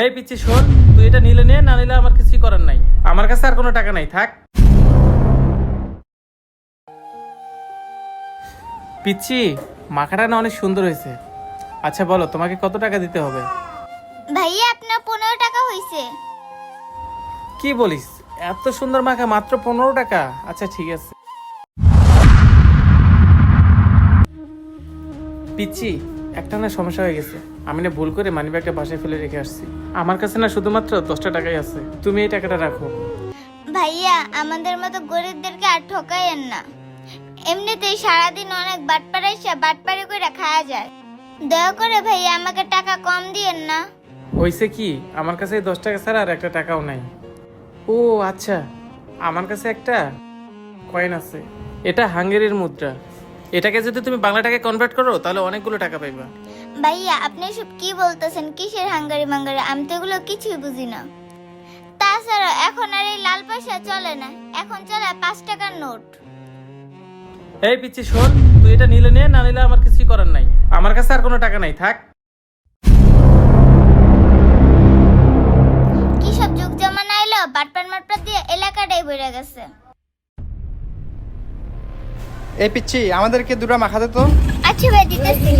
এই পিচ্ছি শোন, তুই এটা নিলে নে, না নিলে আমার কিছুই করার নাই। আমার কাছে আর কোনো টাকা নাই, থাক। পিচ্ছি, মাখাটা না অনেক সুন্দর হয়েছে। আচ্ছা বলো, তোমাকে কত টাকা দিতে হবে? ভাইয়া আপনার 15 টাকা হইছে। কি বলিস, এত সুন্দর মাখা মাত্র 15 টাকা? আচ্ছা ঠিক আছে। পিচ্ছি, একটা না সমস্যা হয়ে গেছে। আমি না ভুল করে মানিব্যাগটা বাসায় ফেলে রেখে আসছি। আমার কাছে না শুধুমাত্র 10টা টাকাই আছে, তুমি এই টাকাটা রাখো। ভাইয়া আমাদের মতো গরিবদেরকে আর ঠকাইয়েন না। এমনিতেই সারাদিন অনেক বাটপাড়া এসে বাটপাড়ি করে খাওয়া যায়। দয়া করে ভাইয়া আমাকে টাকা কম দিয়েন না। হয়েছে কি, আমার কাছে এই 10 টাকা ছাড়া আর একটা টাকাও নাই। ও আচ্ছা, আমার কাছে একটা কয়েন আছে, এটা হাঙ্গেরির মুদ্রা। এটাকে যদি তুমি বাংলা টাকায় কনভার্ট করো তাহলে অনেকগুলো টাকা পাইবা। ভাইয়া আপনি সব কি বলতেছেন? কিসের হাঙ্গারি মাঙ্গারি? আমি তো এগুলো কিছুই বুঝি না। তাছাড়া এখন আর এই লাল পয়সা চলে না, এখন চলে 5 টাকার নোট। এই পিচ্ছি শোন, তুই এটা নিলে নে, না নিলে আমার কিছুই করার নাই। আমার কাছে আর কোনো টাকা নাই, থাক। কি সব যুগ জামানা এলো, বাটপার মাটপার দিয়ে এলাকাটাই ভরে গেছে। এই পিচ্ছি, আমাদেরকে দুটো মাখাতে তো। আচ্ছা ভাই দিতেছি।